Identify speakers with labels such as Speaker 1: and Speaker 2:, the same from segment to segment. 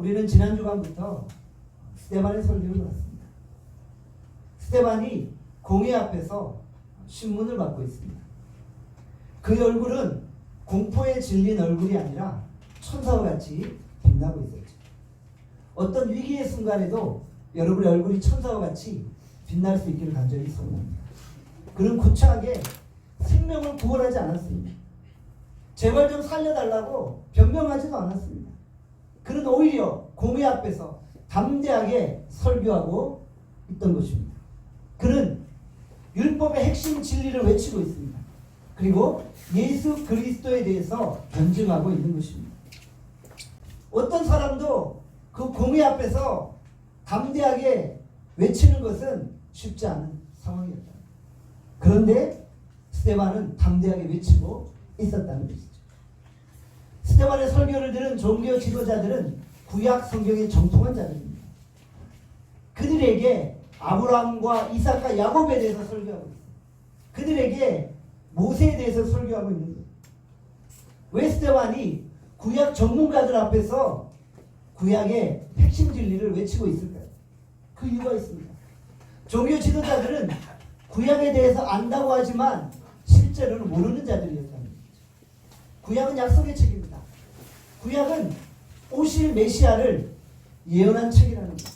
Speaker 1: 우리는 지난 주간부터 스데반의 설교를 들었습니다. 스데반이 공회 앞에서 신문을 받고 있습니다. 그의 얼굴은 공포에 질린 얼굴이 아니라 천사와 같이 빛나고 있었죠. 어떤 위기의 순간에도 여러분의 얼굴이 천사와 같이 빛날 수 있기를 간절히 소원합니다. 그는 구차하게 생명을 구원하지 않았습니다. 제발 좀 살려달라고 변명하지도 않았습니다. 그는 오히려 공회 앞에서 담대하게 설교하고 있던 것입니다. 그는 율법의 핵심 진리를 외치고 있습니다. 그리고 예수 그리스도에 대해서 변증하고 있는 것입니다. 어떤 사람도 그 공회 앞에서 담대하게 외치는 것은 쉽지 않은 상황이었다. 그런데 스데반은 담대하게 외치고 있었다는 것이죠. 스데반의 설교를 들은 종교 지도자들은 구약 성경의 정통한 자들입니다. 그들에게 아브라함과 이삭과 야곱에 대해서 설교하고 있습니다. 그들에게 모세에 대해서 설교하고 있는 거예요. 왜 스데반이 구약 전문가들 앞에서 구약의 핵심 진리를 외치고 있을까요? 그 이유가 있습니다. 종교 지도자들은 구약에 대해서 안다고 하지만 실제로는 모르는 자들이었다는 거죠. 구약은 약속의 책입니다. 구약은 오실 메시아를 예언한 책이라는 거죠.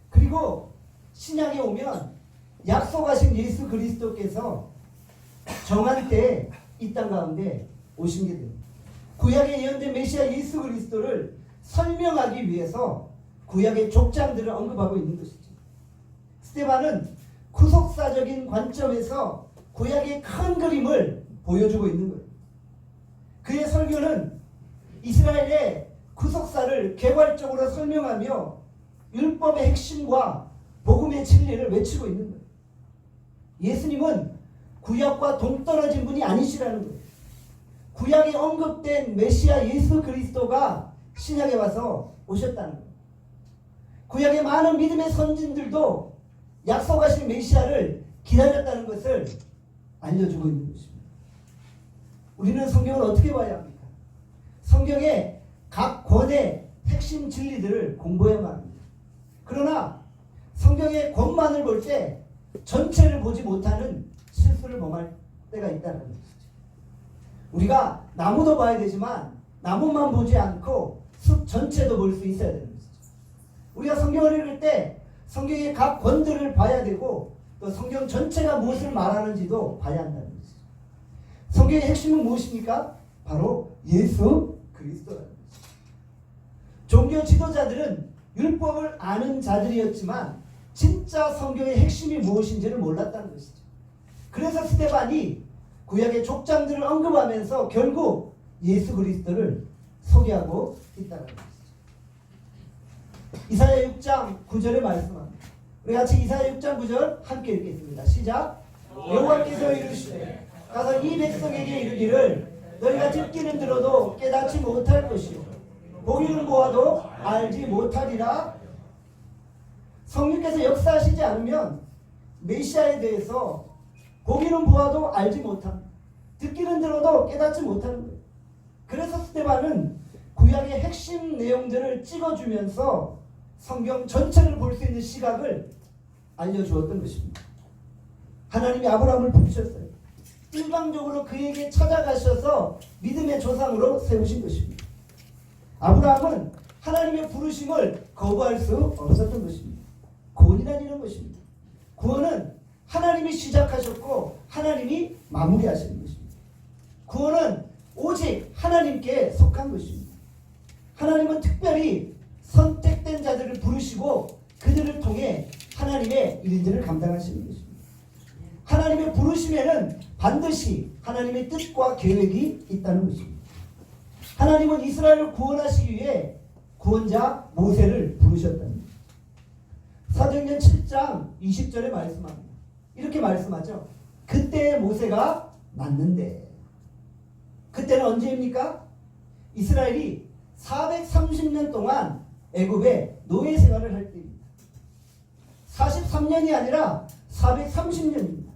Speaker 1: 그리고 신약에 오면 약속하신 예수 그리스도께서 정한 때에 이 땅 가운데 오신 게 됩니다. 구약에 예언된 메시아 예수 그리스도를 설명하기 위해서 구약의 족장들을 언급하고 있는 것이죠. 스데반은 구속사적인 관점에서 구약의 큰 그림을 보여주고 있는 거예요. 그의 설교는 이스라엘의 구속사를 개괄적으로 설명하며 율법의 핵심과 복음의 진리를 외치고 있는 거예요. 예수님은 구약과 동떨어진 분이 아니시라는 거예요. 구약에 언급된 메시아 예수 그리스도가 신약에 와서 오셨다는 거예요. 구약의 많은 믿음의 선진들도 약속하신 메시아를 기다렸다는 것을 알려주고 있는 것입니다. 우리는 성경을 어떻게 봐야 합니까? 성경의 각 권의 핵심 진리들을 공부해야만 합니다. 그러나 성경의 권만을 볼 때 전체를 보지 못하는 실수를 범할 때가 있다는 것이죠. 우리가 나무도 봐야 되지만 나무만 보지 않고 숲 전체도 볼 수 있어야 되는 것이죠. 우리가 성경을 읽을 때 성경의 각 권들을 봐야 되고 또 성경 전체가 무엇을 말하는지도 봐야 한다는 것이죠. 성경의 핵심은 무엇입니까? 바로 예수 그리스도라는 것이죠. 종교 지도자들은 율법을 아는 자들이었지만 진짜 성경의 핵심이 무엇인지를 몰랐다는 것이죠. 그래서 스데반이 구약의 족장들을 언급하면서 결국 예수 그리스도를 소개하고 있다는 것이죠. 이사야 6장 9절에 말씀합니다. 우리 같이 이사야 6장 9절 함께 읽겠습니다. 시작. 여호와께서 이르시되 가서 이 백성에게 이르기를 너희가 듣기는 들어도 깨닫지 못할 것이요 보기는 보아도 알지 못하리라. 성령께서 역사하시지 않으면 메시아에 대해서 보기는 보아도 알지 못합니다. 듣기는 들어도 깨닫지 못하는 거예요. 그래서 스데반은 구약의 핵심 내용들을 찍어주면서 성경 전체를 볼 수 있는 시각을 알려주었던 것입니다. 하나님이 아브라함을 부르셨어요. 일방적으로 그에게 찾아가셔서 믿음의 조상으로 세우신 것입니다. 아브라함은 하나님의 부르심을 거부할 수 없었던 것입니다. 구원이란 이런 것입니다. 구원은 하나님이 시작하셨고 하나님이 마무리하시는 것입니다. 구원은 오직 하나님께 속한 것입니다. 하나님은 특별히 선택된 자들을 부르시고 그들을 통해 하나님의 일들을 감당하시는 것입니다. 하나님의 부르심에는 반드시 하나님의 뜻과 계획이 있다는 것입니다. 하나님은 이스라엘을 구원하시기 위해 구원자 모세를 부르셨답니다. 사도행전 7장 20절에 말씀합니다. 이렇게 말씀하죠. 그때의 모세가 맞는데. 그때는 언제입니까? 이스라엘이 430년 동안 애굽의 노예 생활을 할 때입니다. 43년이 아니라 430년입니다.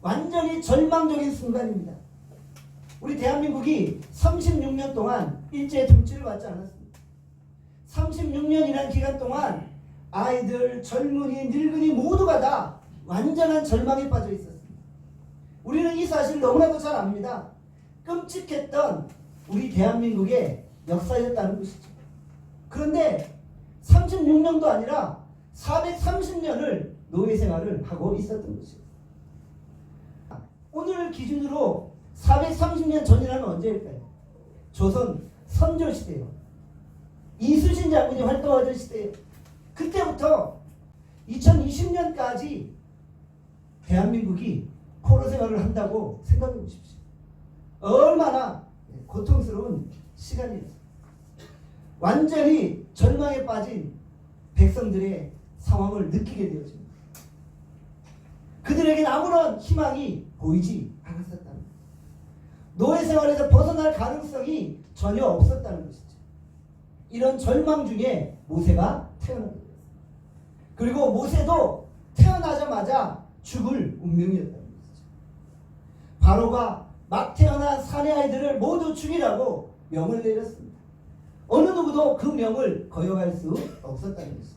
Speaker 1: 완전히 절망적인 순간입니다. 우리 대한민국이 36년 동안 일제의 통치를 받지 않았습니다. 4년이라는 기간 동안 아이들, 젊은이, 늙은이 모두가 다 완전한 절망에 빠져 있었습니다. 우리는 이 사실을 너무나도 잘 압니다. 끔찍했던 우리 대한민국의 역사였다는 것이죠. 그런데 36년도 아니라 430년을 노예 생활을 하고 있었던 것이죠. 오늘 기준으로 430년 전이라면 언제일까요? 조선 선조시대요. 이순신 장군이 활동하던 시대예요. 그때부터 2020년까지 대한민국이 포로 생활을 한다고 생각해 보십시오. 얼마나 고통스러운 시간이었어요. 완전히 절망에 빠진 백성들의 상황을 느끼게 되어집니다. 그들에게는 아무런 희망이 보이지 않았었다는 거예요. 노예 생활에서 벗어날 가능성이 전혀 없었다는 것이죠. 이런 절망 중에 모세가 태어납니다. 그리고 모세도 태어나자마자 죽을 운명이었다는 것이죠. 바로가 막 태어난 사내 아이들을 모두 죽이라고 명을 내렸습니다. 어느 누구도 그 명을 거역할 수 없었다는 것이죠.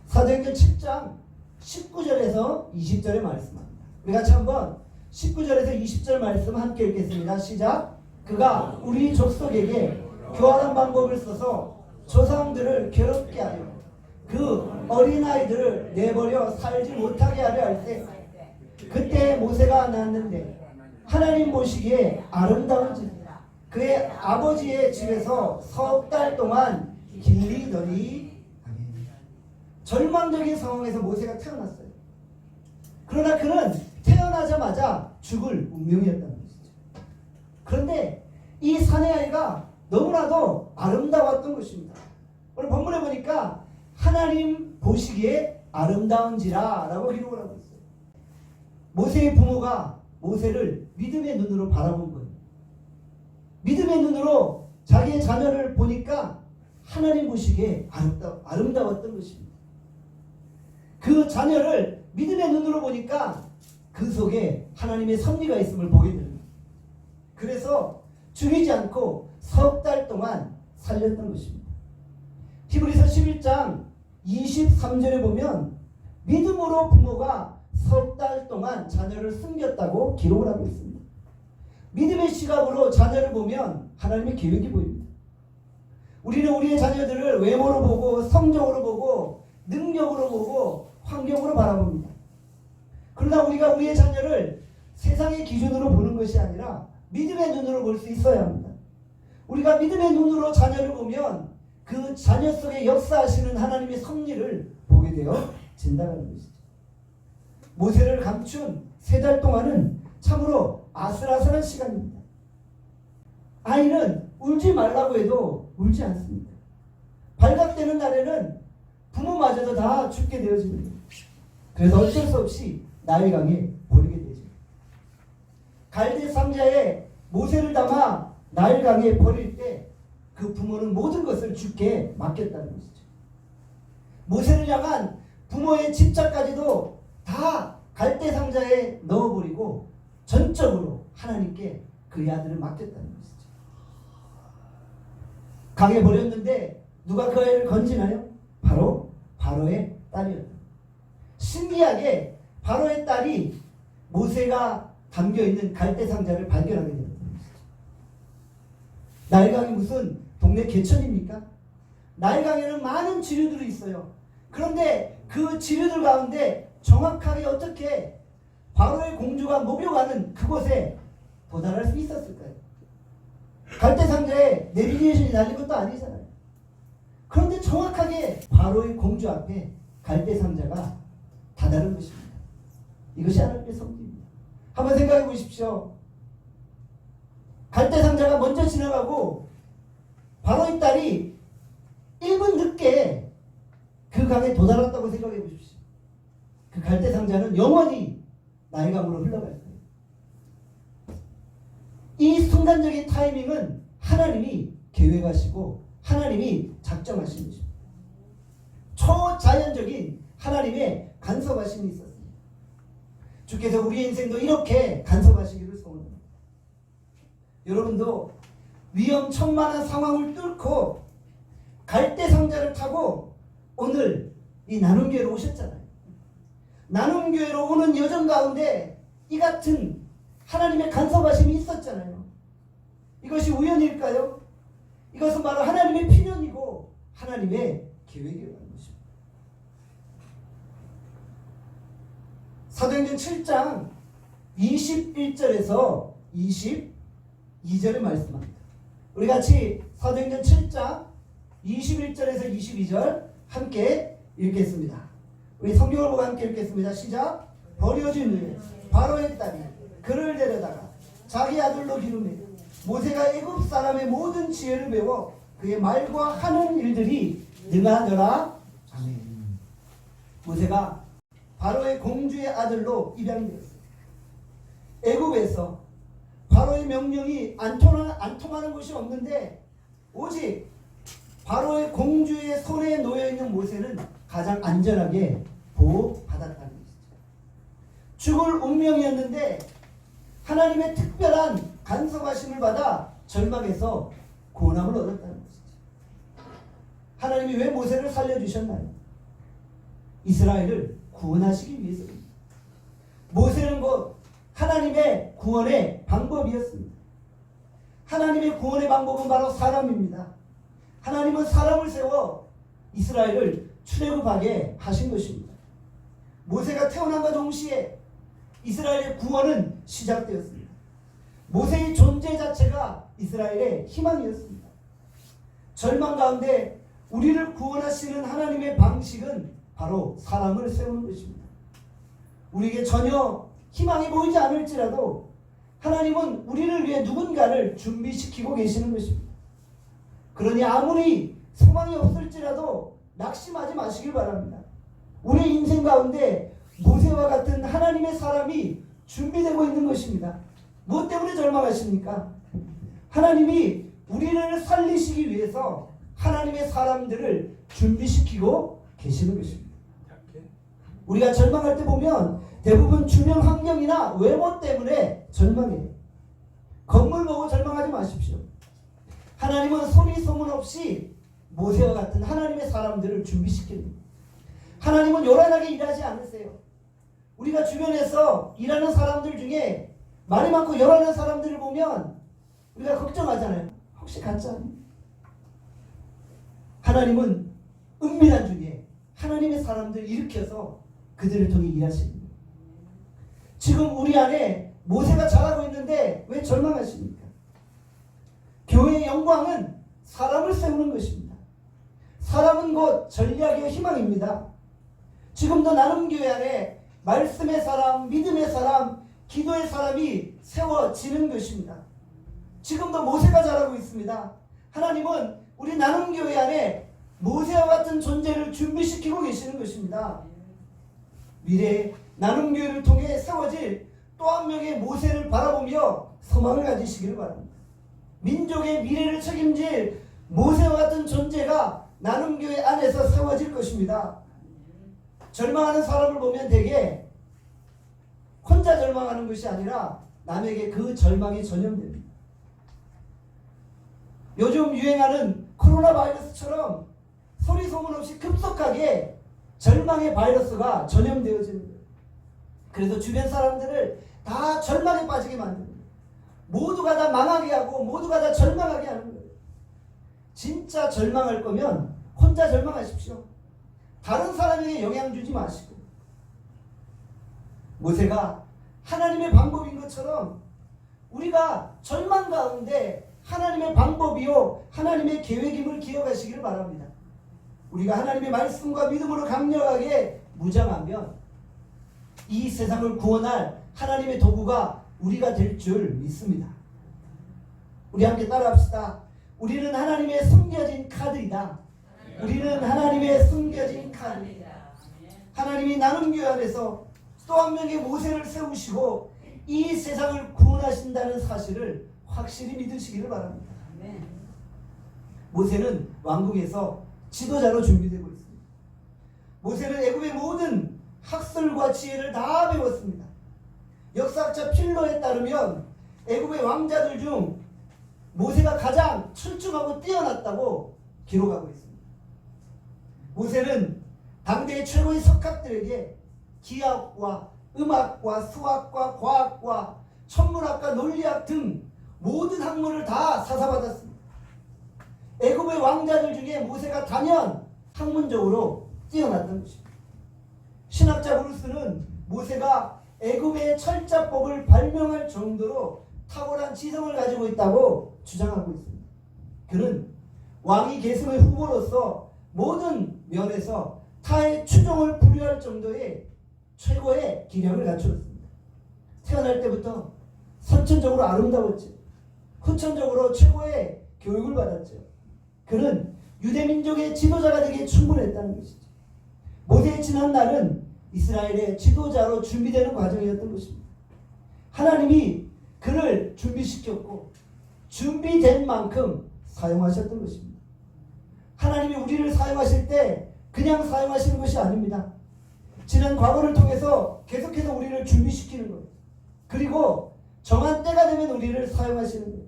Speaker 1: 사도행전 7장 19절에서 20절의 말씀합니다. 우리 같이 한번 19절에서 20절 말씀 함께 읽겠습니다. 시작. 그가 우리 족속에게 교활한 방법을 써서 조상들을 괴롭게 하여 그 어린아이들을 내버려 살지 못하게 하려 할 때 그때 모세가 낳았는데 하나님 보시기에 아름다운지 그의 아버지의 집에서 석 달 동안 길리더니 절망적인 상황에서 모세가 태어났어요. 그러나 그는 태어나자마자 죽을 운명이었다는 것이죠. 그런데 이 사내아이가 너무나도 아름다웠던 것입니다. 오늘 본문에 보니까 하나님 보시기에 아름다운지라 라고 기록을 하고 있어요. 모세의 부모가 모세를 믿음의 눈으로 바라본 거예요. 믿음의 눈으로 자기의 자녀를 보니까 하나님 보시기에 아름다웠던 것입니다. 그 자녀를 믿음의 눈으로 보니까 그 속에 하나님의 섭리가 있음을 보게 됩니다. 그래서 죽이지 않고 석 달 동안 살렸던 것입니다. 히브리서 11장 23절에 보면 믿음으로 부모가 석 달 동안 자녀를 숨겼다고 기록을 하고 있습니다. 믿음의 시각으로 자녀를 보면 하나님의 계획이 보입니다. 우리는 우리의 자녀들을 외모로 보고 성적으로 보고 능력으로 보고 환경으로 바라봅니다. 그러나 우리가 우리의 자녀를 세상의 기준으로 보는 것이 아니라 믿음의 눈으로 볼 수 있어야 합니다. 우리가 믿음의 눈으로 자녀를 보면 그 자녀 속에 역사하시는 하나님의 섭리를 보게 되어진다는 것이죠. 모세를 감춘 3달 동안은 참으로 아슬아슬한 시간입니다. 아이는 울지 말라고 해도 울지 않습니다. 발각되는 날에는 부모마저도 다 죽게 되어집니다. 그래서 어쩔 수 없이 나일강에 버리게 되죠. 갈대 상자에 모세를 담아 나일강에 버릴 때 그 부모는 모든 것을 주께 맡겼다는 것이죠. 모세를 향한 부모의 집착까지도 다 갈대 상자에 넣어버리고 전적으로 하나님께 그의 아들을 맡겼다는 것이죠. 강에 버렸는데 누가 그 아이를 건지나요? 바로 바로의 딸이었다. 신기하게 바로의 딸이 모세가 담겨있는 갈대 상자를 발견하게 되었다는 것이죠. 나일강이 무슨 동네 개천입니까? 나일강에는 많은 지류들이 있어요. 그런데 그 지류들 가운데 정확하게 어떻게 바로의 공주가 목욕하는 그곳에 도달할 수 있었을까요? 갈대 상자에 내비게이션이 달린 것도 아니잖아요. 그런데 정확하게 바로의 공주 앞에 갈대 상자가 다다른 것입니다. 이것이 하나님의 섭리입니다. 한번 생각해 보십시오. 갈대 상자가 먼저 지나가고 바로의 딸이 1분 늦게 그 강에 도달했다고 생각해 보십시오. 그 갈대 상자는 영원히 나일강으로 흘러갈 거예요. 이 순간적인 타이밍은 하나님이 계획하시고 하나님이 작정하신 것입니다. 초자연적인 하나님의 간섭하심이 있었습니다. 주께서 우리의 인생도 이렇게 간섭하시기를 소원합니다. 여러분도 위험천만한 상황을 뚫고 갈대 상자를 타고 오늘 이 나눔교회로 오셨잖아요. 나눔교회로 오는 여정 가운데 이 같은 하나님의 간섭하심이 있었잖아요. 이것이 우연일까요? 이것은 바로 하나님의 필연이고 하나님의 계획이라는 것입니다. 사도행전 7장 21절에서 22절의 말씀합니다. 우리 같이 사도행전 7장 21절에서 22절 함께 읽겠습니다. 우리 성경을 보고 함께 읽겠습니다. 시작. 버려진 후에 바로의 딸이 그를 데려다가 자기 아들로 기르매 모세가 애굽 사람의 모든 지혜를 배워 그의 말과 하는 일들이 능하더라. 아멘. 모세가 바로의 공주의 아들로 입양되었습니다. 애굽에서 바로의 명령이 안 통하는 곳이 없는데 오직 바로의 공주의 손에 놓여있는 모세는 가장 안전하게 보호받았다는 것이죠. 죽을 운명이었는데 하나님의 특별한 간섭하심을 받아 절망해서 고난을 얻었다는 것이죠. 하나님이 왜 모세를 살려주셨나요? 이스라엘을 구원하시기 위해서입니다. 모세는 곧 하나님의 구원의 방법이었습니다. 하나님의 구원의 방법은 바로 사람입니다. 하나님은 사람을 세워 이스라엘을 출애굽하게 하신 것입니다. 모세가 태어난과 동시에 이스라엘의 구원은 시작되었습니다. 모세의 존재 자체가 이스라엘의 희망이었습니다. 절망 가운데 우리를 구원하시는 하나님의 방식은 바로 사람을 세우는 것입니다. 우리에게 전혀 희망이 보이지 않을지라도 하나님은 우리를 위해 누군가를 준비시키고 계시는 것입니다. 그러니 아무리 소망이 없을지라도 낙심하지 마시길 바랍니다. 우리 인생 가운데 모세와 같은 하나님의 사람이 준비되고 있는 것입니다. 무엇 때문에 절망하십니까? 하나님이 우리를 살리시기 위해서 하나님의 사람들을 준비시키고 계시는 것입니다. 우리가 절망할 때 보면 대부분 주변 환경이나 외모 때문에 절망해요. 건물 보고 절망하지 마십시오. 하나님은 소리 소문 없이 모세와 같은 하나님의 사람들을 준비시킵니다. 하나님은 요란하게 일하지 않으세요. 우리가 주변에서 일하는 사람들 중에 말이 많고 요란한 사람들을 보면 우리가 걱정하잖아요. 혹시 가짜? 하나님은 은밀한 중에 하나님의 사람들을 일으켜서 그들을 통해 일하십니다. 지금 우리 안에 모세가 잘하고 있는데 왜 절망하십니까? 교회의 영광은 사람을 세우는 것입니다. 사람은 곧 전략이요 희망입니다. 지금도 나눔교회 안에 말씀의 사람, 믿음의 사람, 기도의 사람이 세워지는 것입니다. 지금도 모세가 잘하고 있습니다. 하나님은 우리 나눔교회 안에 모세와 같은 존재를 준비시키고 계시는 것입니다. 미래의 나눔교회를 통해 세워질 또 한 명의 모세를 바라보며 소망을 가지시기를 바랍니다. 민족의 미래를 책임질 모세와 같은 존재가 나눔교회 안에서 세워질 것입니다. 절망하는 사람을 보면 대개 혼자 절망하는 것이 아니라 남에게 그 절망이 전염됩니다. 요즘 유행하는 코로나 바이러스처럼 소리 소문 없이 급속하게 절망의 바이러스가 전염되어지는 거예요. 그래서 주변 사람들을 다 절망에 빠지게 만듭니다. 모두가 다 망하게 하고 모두가 다 절망하게 하는 거예요. 진짜 절망할 거면 혼자 절망하십시오. 다른 사람에게 영향 주지 마시고. 모세가 하나님의 방법인 것처럼 우리가 절망 가운데 하나님의 방법이요 하나님의 계획임을 기억하시기를 바랍니다. 우리가 하나님의 말씀과 믿음으로 강력하게 무장하면 이 세상을 구원할 하나님의 도구가 우리가 될 줄 믿습니다. 우리 함께 따라합시다. 우리는 하나님의 숨겨진 카드이다. 우리는 하나님의 숨겨진 카드이다. 하나님이 나눔교회 안에서 또 한 명의 모세를 세우시고 이 세상을 구원하신다는 사실을 확실히 믿으시기를 바랍니다. 모세는 왕궁에서 지도자로 준비되고 있습니다. 모세는 애굽의 모든 학설과 지혜를 다 배웠습니다. 역사학자 필로에 따르면 애굽의 왕자들 중 모세가 가장 출중하고 뛰어났다고 기록하고 있습니다. 모세는 당대의 최고의 석학들에게 기하학과 음악과 수학과 과학과 천문학과 논리학 등 모든 학문을 다 사사받았습니다. 애굽의 왕자들 중에 모세가 단연 학문적으로 뛰어났던 것입니다. 신학자 브루스는 모세가 애굽의 철자법을 발명할 정도로 탁월한 지성을 가지고 있다고 주장하고 있습니다. 그는 왕위 계승의 후보로서 모든 면에서 타의 추종을 부려할 정도의 최고의 기량을 갖추었습니다. 태어날 때부터 선천적으로 아름다웠죠. 후천적으로 최고의 교육을 받았죠. 그는 유대민족의 지도자가 되기에 충분했다는 것이죠. 모세의 지난 날은 이스라엘의 지도자로 준비되는 과정이었던 것입니다. 하나님이 그를 준비시켰고 준비된 만큼 사용하셨던 것입니다. 하나님이 우리를 사용하실 때 그냥 사용하시는 것이 아닙니다. 지난 과거를 통해서 계속해서 우리를 준비시키는 거예요. 그리고 정한 때가 되면 우리를 사용하시는 거예요.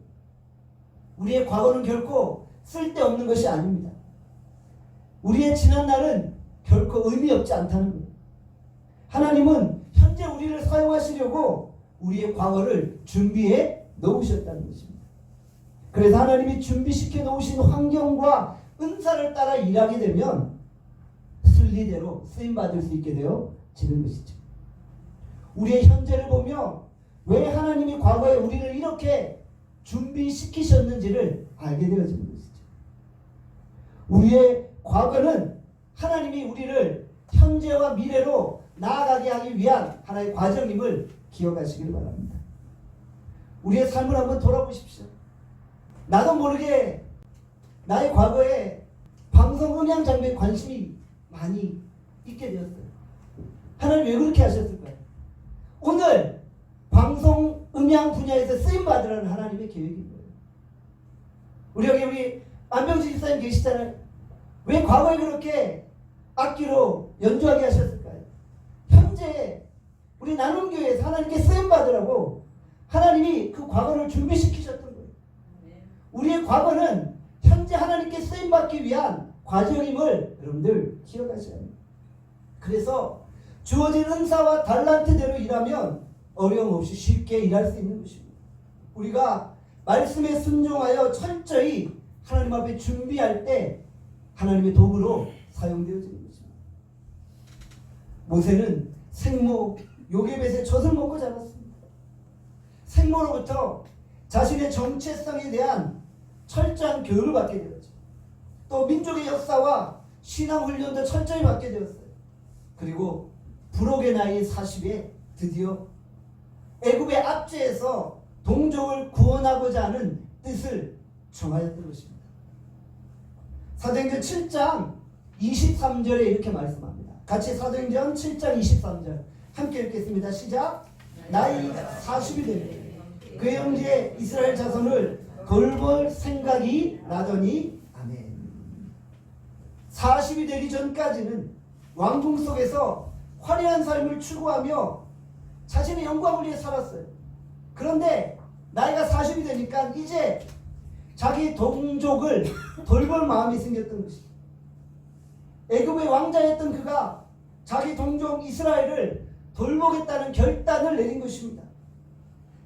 Speaker 1: 우리의 과거는 결코 쓸데없는 것이 아닙니다. 우리의 지난 날은 결코 의미 없지 않다는 거예요. 하나님은 현재 우리를 사용하시려고 우리의 과거를 준비해 놓으셨다는 것입니다. 그래서 하나님이 준비시켜 놓으신 환경과 은사를 따라 일하게 되면 순리대로 쓰임받을 수 있게 되어지는 것이죠. 우리의 현재를 보며 왜 하나님이 과거에 우리를 이렇게 준비시키셨는지를 알게 되어지는 것이죠. 우리의 과거는 하나님이 우리를 현재와 미래로 나아가게 하기 위한 하나의 과정임을 기억하시길 바랍니다. 우리의 삶을 한번 돌아보십시오. 나도 모르게 나의 과거에 방송 음향 장비에 관심이 많이 있게 되었어요. 하나님 왜 그렇게 하셨을까요? 오늘 방송 음향 분야에서 쓰임받으라는 하나님의 계획인 거예요. 우리 여기 우리 안병지 집사님 계시잖아요. 왜 과거에 그렇게 악기로 연주하게 하셨을까요? 현재 우리 나눔교회에서 하나님께 쓰임받으라고 하나님이 그 과거를 준비시키셨던 거예요. 우리의 과거는 현재 하나님께 쓰임받기 위한 과정임을 여러분들 기억하셔야 합니다. 그래서 주어진 은사와 달란트대로 일하면 어려움 없이 쉽게 일할 수 있는 것입니다. 우리가 말씀에 순종하여 철저히 하나님 앞에 준비할 때 하나님의 도구로 사용되어지는 것입니다. 모세는 생모 요게벳의 젖을 먹고 자랐습니다. 생모로부터 자신의 정체성에 대한 철저한 교육을 받게 되었죠. 또 민족의 역사와 신앙 훈련도 철저히 받게 되었어요. 그리고 부록의 나이 40에 드디어 애굽의 압제에서 동족을 구원하고자 하는 뜻을 정하였던 것입니다. 사도행전 7장 23절에 이렇게 말씀합니다. 같이 사도행전 7장 23절 함께 읽겠습니다. 시작. 나이 40이 되니 그의 형제 이스라엘 자손을 돌볼 생각이 나더니 아멘. 40이 되기 전까지는 왕궁 속에서 화려한 삶을 추구하며 자신의 영광을 위해 살았어요. 그런데 나이가 40이 되니까 이제 자기 동족을 돌볼 마음이 생겼던 것입니다. 애굽의 왕자였던 그가 자기 동족 이스라엘을 돌보겠다는 결단을 내린 것입니다.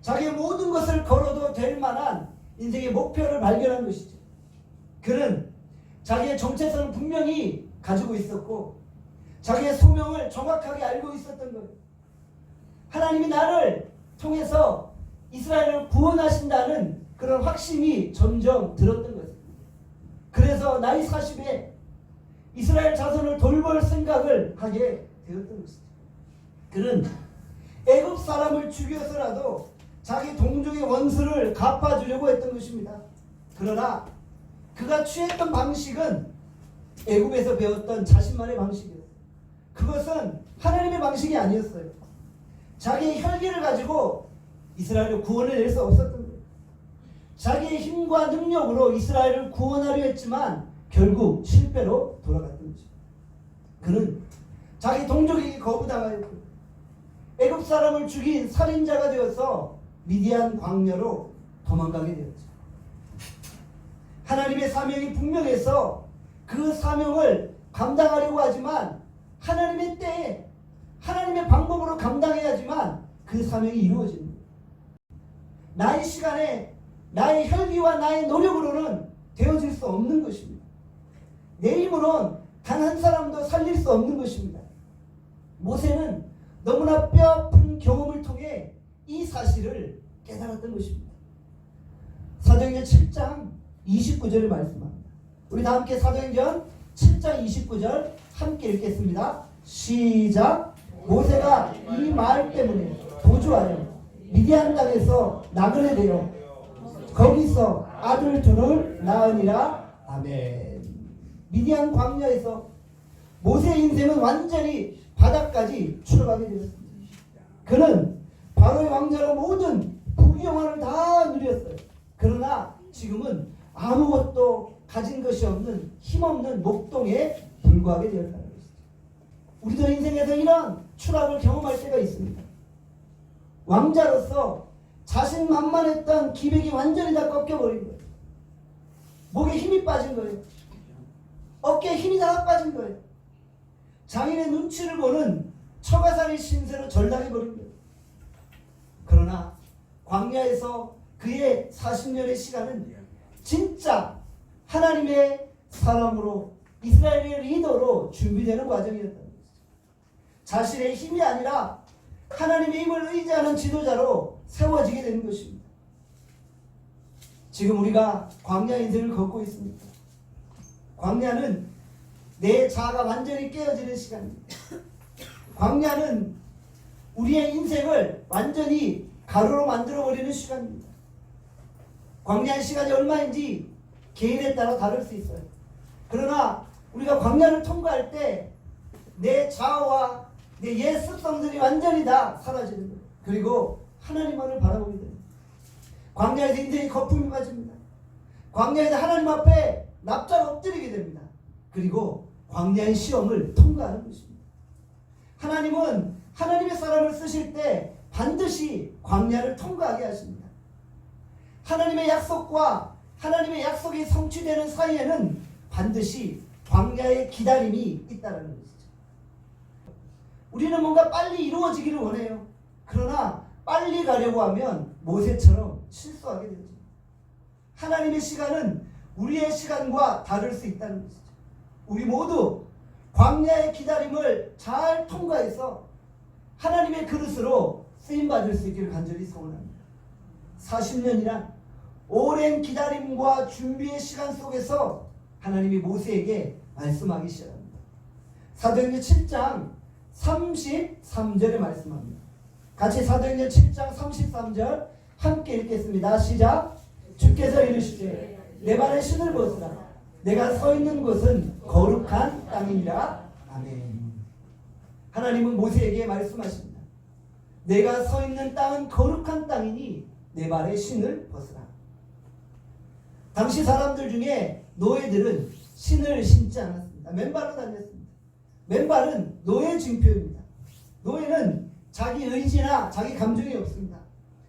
Speaker 1: 자기의 모든 것을 걸어도 될 만한 인생의 목표를 발견한 것이죠. 그는 자기의 정체성을 분명히 가지고 있었고 자기의 소명을 정확하게 알고 있었던 거예요. 하나님이 나를 통해서 이스라엘을 구원하신다는 그런 확신이 점점 들었던 것입니다. 그래서 나이 40에 이스라엘 자손을 돌볼 생각을 하게 되었던 것이죠. 그는 애굽 사람을 죽여서라도 자기 동족의 원수를 갚아주려고 했던 것입니다. 그러나 그가 취했던 방식은 애굽에서 배웠던 자신만의 방식이었어요. 그것은 하나님의 방식이 아니었어요. 자기의 혈기를 가지고 이스라엘을 구원해낼 수 없었던 거예요. 자기의 힘과 능력으로 이스라엘을 구원하려 했지만 결국 실패로 돌아갔던 거죠. 그는 자기 동족에게 거부당하였고 애굽 사람을 죽인 살인자가 되어서 미디안 광야로 도망가게 되었죠. 하나님의 사명이 분명해서 그 사명을 감당하려고 하지만 하나님의 때에 하나님의 방법으로 감당해야지만 그 사명이 이루어지는 거예요. 나의 시간에 나의 혈기와 나의 노력으로는 되어질 수 없는 것입니다. 내 힘으로는 단 한 사람도 살릴 수 없는 것입니다. 모세는 너무나 뼈아픈 경험을 통해 이 사실을 깨달았던 것입니다. 사도행전 7장 29절을 말씀합니다. 우리 다 함께 사도행전 7장 29절 함께 읽겠습니다. 시작. 모세가 이 말 때문에 도주하여 미디안 땅에서 나그네 되어 거기서 아들 둘을 낳으니라. 아멘. 미디안 광야에서 모세의 인생은 완전히 바닥까지 추락하게 되었습니다. 그는 바로의 왕자로 모든 부귀영화를 다 누렸어요. 그러나 지금은 아무것도 가진 것이 없는 힘없는 목동에 불과하게 되었다는 것이죠. 우리도 인생에서 이런 추락을 경험할 때가 있습니다. 왕자로서 자신만만했던 기백이 완전히 다 꺾여버린 거예요. 목에 힘이 빠진 거예요. 어깨에 힘이 다 빠진 거예요. 장인의 눈치를 보는 처가살이 신세로 전락해버린 거예요. 그러나 광야에서 그의 40년의 시간은 진짜 하나님의 사람으로 이스라엘의 리더로 준비되는 과정이었다는 것이죠. 자신의 힘이 아니라 하나님의 힘을 의지하는 지도자로 세워지게 되는 것입니다. 지금 우리가 광야 인생을 걷고 있습니다. 광야는 내 자아가 완전히 깨어지는 시간입니다. 광야는 우리의 인생을 완전히 가루로 만들어버리는 시간입니다. 광야의 시간이 얼마인지 개인에 따라 다를 수 있어요. 그러나 우리가 광야를 통과할 때 내 자아와 내 옛 습성들이 완전히 다 사라지는 거예요. 그리고 하나님만을 바라보게 됩니다. 광야에서 인생이 거품이 빠집니다. 광야에서 하나님 앞에 납작 엎드리게 됩니다. 그리고 광야의 시험을 통과하는 것입니다. 하나님은 하나님의 사람을 쓰실 때 반드시 광야를 통과하게 하십니다. 하나님의 약속과 하나님의 약속이 성취되는 사이에는 반드시 광야의 기다림이 있다는 것이죠. 우리는 뭔가 빨리 이루어지기를 원해요. 그러나 빨리 가려고 하면 모세처럼 실수하게 되죠. 하나님의 시간은 우리의 시간과 다를 수 있다는 것이죠. 우리 모두 광야의 기다림을 잘 통과해서 하나님의 그릇으로 쓰임받을 수 있기를 간절히 소원합니다. 40년이란 오랜 기다림과 준비의 시간 속에서 하나님이 모세에게 말씀하기 시작합니다. 사도행전 7장 33절에 말씀합니다. 같이 사도행전 7장 33절 함께 읽겠습니다. 시작. 주께서 이르시되 내 발에 신을 벗으라. 내가 서 있는 곳은 거룩한 땅이니라. 아멘. 하나님은 모세에게 말씀하십니다. 내가 서 있는 땅은 거룩한 땅이니 내 발에 신을 벗으라. 당시 사람들 중에 노예들은 신을 신지 않았습니다. 맨발로 다녔습니다. 맨발은 노예 징표입니다. 노예는 자기 의지나 자기 감정이 없습니다.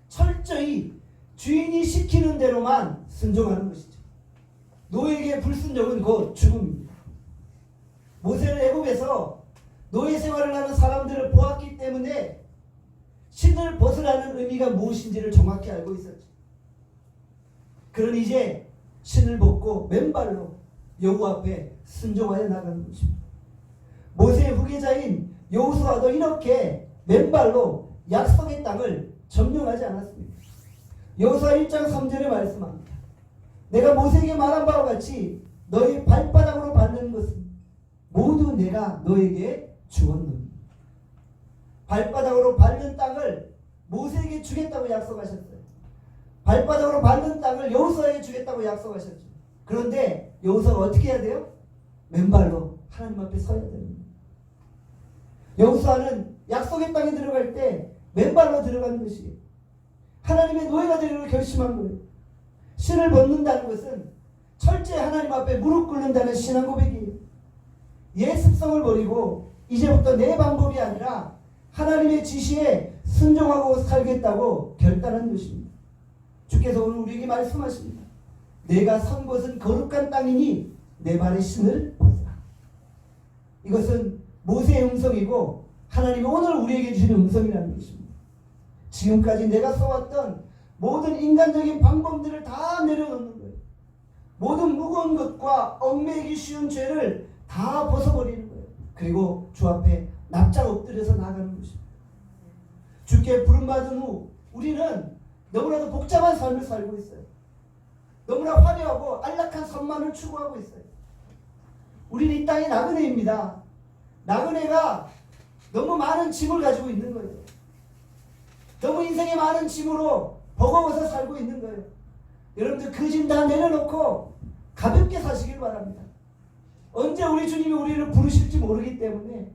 Speaker 1: 철저히 주인이 시키는 대로만 순종하는 것이죠. 노예에게 불순종은 곧 죽음입니다. 모세는 애굽에서 노예 생활을 하는 사람들을 보았기 때문에 신을 벗으라는 의미가 무엇인지를 정확히 알고 있었죠. 그러니 이제 신을 벗고 맨발로 여호와 앞에 순종하여 나가는 것입니다. 모세의 후계자인 여호수아도 이렇게 맨발로 약속의 땅을 점령하지 않았습니다. 여호수아 1장 3절에 말씀합니다. 내가 모세에게 말한 바와 같이 너희 발바닥으로 밟는 것은 모두 내가 너에게 주었노니. 발바닥으로 밟는 땅을 모세에게 주겠다고 약속하셨어요. 발바닥으로 밟는 땅을 여호수아에게 주겠다고 약속하셨죠. 그런데 여호수아가 어떻게 해야 돼요? 맨발로 하나님 앞에 서야 됩니다. 여호수아는 약속의 땅에 들어갈 때 맨발로 들어가는 것이 하나님의 노예가 되기로 결심한 거예요. 신을 벗는다는 것은 철저히 하나님 앞에 무릎 꿇는다는 신앙 고백이에요. 옛 습성을 버리고 이제부터 내 방법이 아니라 하나님의 지시에 순종하고 살겠다고 결단한 것입니다. 주께서 오늘 우리에게 말씀하십니다. 내가 선 곳은 거룩한 땅이니 내 발에 신을 벗으라. 이것은 모세의 음성이고 하나님이 오늘 우리에게 주시는 음성이라는 것입니다. 지금까지 내가 써왔던 모든 인간적인 방법들을 다 내려놓는 거예요. 모든 무거운 것과 얽매이기 쉬운 죄를 다 벗어버리는 거예요. 그리고 주 앞에 납작 엎드려서 나가는 것입니다. 주께 부름받은 후 우리는 너무나도 복잡한 삶을 살고 있어요. 너무나 화려하고 안락한 선만을 추구하고 있어요. 우리는 이 땅의 나그네입니다. 나그네가 너무 많은 짐을 가지고 있는 거예요. 너무 인생에 많은 짐으로 버거워서 살고 있는 거예요. 여러분들 그 짐 다 내려놓고 가볍게 사시길 바랍니다. 언제 우리 주님이 우리를 부르실지 모르기 때문에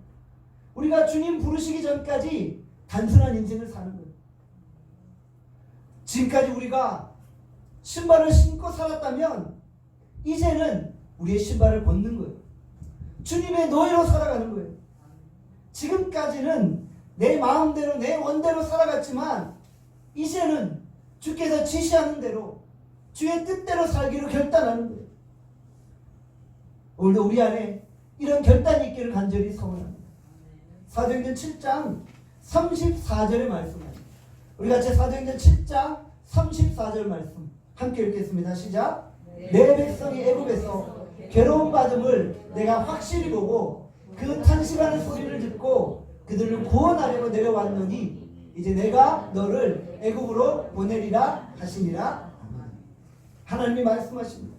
Speaker 1: 우리가 주님 부르시기 전까지 단순한 인생을 사는 거예요. 지금까지 우리가 신발을 신고 살았다면 이제는 우리의 신발을 벗는 거예요. 주님의 노예로 살아가는 거예요. 지금까지는 내 마음대로 내 원대로 살아갔지만 이제는 주께서 지시하는 대로 주의 뜻대로 살기로 결단하는 거예요. 오늘도 우리 안에 이런 결단이 있기를 간절히 소원합니다. 사도행전 7장 34절의 말씀입니다. 우리 같이 사도행전 7장 34절 말씀 함께 읽겠습니다. 시작. 내 백성이 애굽에서 괴로움 받음을 내가 확실히 보고 그 탄식하는 소리를 듣고 그들을 구원하려고 내려왔노니 이제 내가 너를 애굽으로 보내리라 하시니라. 하나님이 말씀하십니다.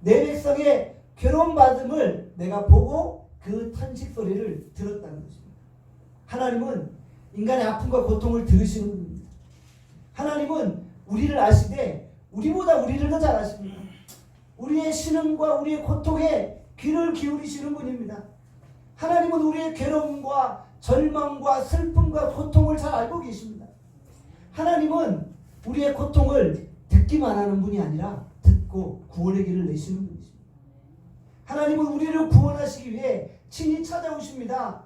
Speaker 1: 내 백성의 괴로움 받음을 내가 보고 그 탄식 소리를 들었다는 것입니다. 하나님은 인간의 아픔과 고통을 들으시는 분입니다. 하나님은 우리를 아시되 우리보다 우리를 더 잘 아십니다. 우리의 신음과 우리의 고통에 귀를 기울이시는 분입니다. 하나님은 우리의 괴로움과 절망과 슬픔과 고통을 잘 알고 계십니다. 하나님은 우리의 고통을 듣기만 하는 분이 아니라 듣고 구원의 길을 내시는 분이십니다. 하나님은 우리를 구원하시기 위해 친히 찾아오십니다.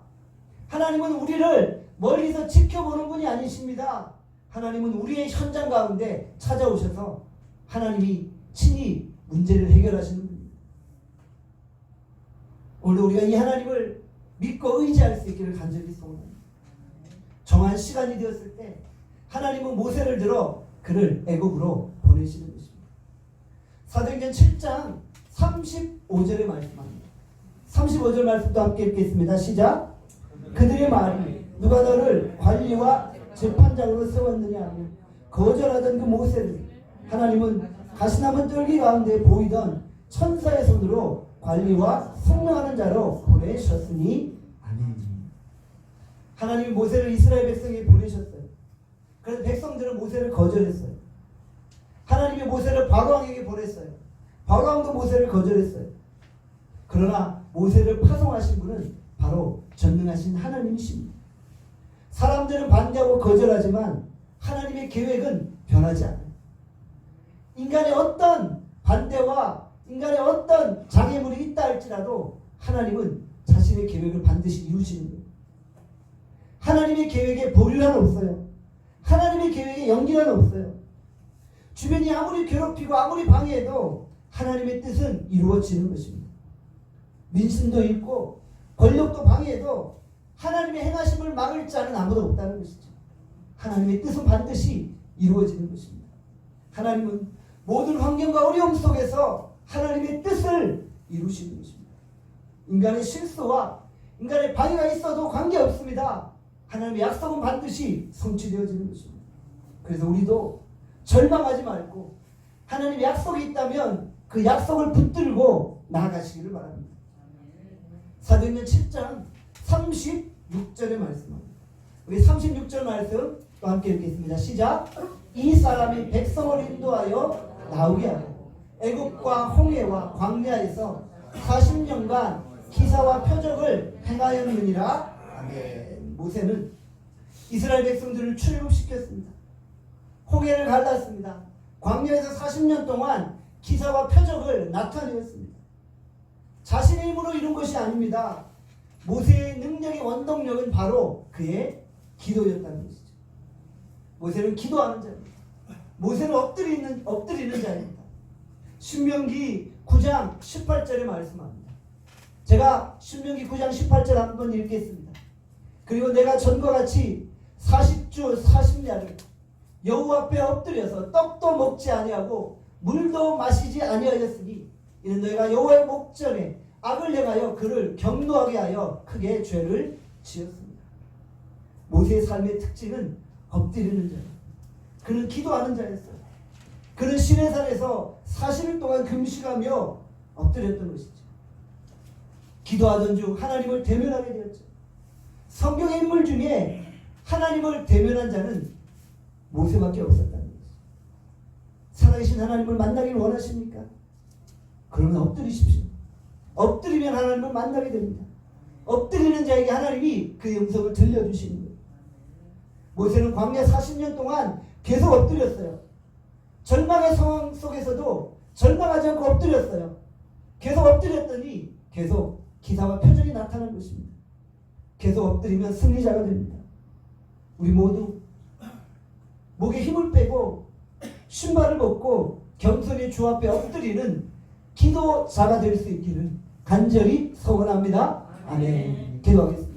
Speaker 1: 하나님은 우리를 멀리서 지켜보는 분이 아니십니다. 하나님은 우리의 현장 가운데 찾아오셔서 하나님이 친히 문제를 해결하시는 분입니다. 오늘 우리가 이 하나님을 믿고 의지할 수 있기를 간절히 소원합니다. 정한 시간이 되었을 때 하나님은 모세를 들어 그를 애굽으로 보내시는 것입니다. 사도행전 7장 35절의 말씀입니다. 35절 말씀도 함께 읽겠습니다. 시작. 그들의 말이 누가 너를 관리와 재판장으로 세웠느냐 하며 거절하던 그 모세를 하나님은 가시나무 뜰기 가운데 보이던 천사의 손으로 관리와 성령하는 자로 보내셨으니 아멘. 하나님이 모세를 이스라엘 백성에게 보내셨어요. 그래서 백성들은 모세를 거절했어요. 하나님이 모세를 바로왕에게 보냈어요. 바로왕도 모세를 거절했어요. 그러나 모세를 파송하신 분은 바로 전능하신 하나님이십니다. 사람들은 반대하고 거절하지만 하나님의 계획은 변하지 않아요. 인간의 어떤 반대와 인간의 어떤 장애물이 있다 할지라도 하나님은 자신의 계획을 반드시 이루시는 거예요. 하나님의 계획에 보류는 없어요. 하나님의 계획에 연기는 없어요. 주변이 아무리 괴롭히고 아무리 방해해도 하나님의 뜻은 이루어지는 것입니다. 민심도 있고 권력도 방해해도 하나님의 행하심을 막을 자는 아무도 없다는 것이죠. 하나님의 뜻은 반드시 이루어지는 것입니다. 하나님은 모든 환경과 어려움 속에서 하나님의 뜻을 이루시는 것입니다. 인간의 실수와 인간의 방해가 있어도 관계없습니다. 하나님의 약속은 반드시 성취되어지는 것입니다. 그래서 우리도 절망하지 말고 하나님의 약속이 있다면 그 약속을 붙들고 나아가시기를 바랍니다. 사도행전 7장 36절의 말씀입니다. 우리 36절 말씀 또 함께 읽겠습니다. 시작. 이 사람이 백성을 인도하여 나오게 하고 애굽과 홍해와 광야에서 40년간 기사와 표적을 행하였느니라. 아멘. 모세는 이스라엘 백성들을 출애굽시켰습니다. 홍해를 갈랐습니다. 광야에서 40년 동안 기사와 표적을 나타내었습니다. 자신의 힘으로 이룬 것이 아닙니다. 모세의 능력의 원동력은 바로 그의 기도였다는 것이죠. 모세는 기도하는 자입니다. 모세는 엎드리는 자입니다. 신명기 9장 18절에 말씀합니다. 제가 신명기 9장 18절 한번 읽겠습니다. 그리고 내가 전과 같이 40주 40야를 여호와 앞에 엎드려서 떡도 먹지 아니하고 물도 마시지 아니하였으니 이는 너희가 여호와의 목전에 악을 행하여 그를 경노하게 하여 크게 죄를 지었습니다. 모세의 삶의 특징은 엎드리는 자예요. 그는 기도하는 자였어요. 그는 시내산에서 40일 동안 금식하며 엎드렸던 것이죠. 기도하던 중 하나님을 대면하게 되었죠. 성경의 인물 중에 하나님을 대면한 자는 모세밖에 없었다는 거죠. 살아계신 하나님을 만나길 원하십니까? 그러면 엎드리십시오. 엎드리면 하나님을 만나게 됩니다. 엎드리는 자에게 하나님이 그 음성을 들려주시는 거예요. 모세는 광야 40년 동안 계속 엎드렸어요. 절망의 상황 속에서도 절망하지 않고 엎드렸어요. 계속 엎드렸더니 계속 기사와 표적이 나타난 것입니다. 계속 엎드리면 승리자가 됩니다. 우리 모두 목에 힘을 빼고 신발을 벗고 겸손히 주 앞에 엎드리는 기도자가 될 수 있기를 간절히 소원합니다. 아멘. 기도하겠습니다.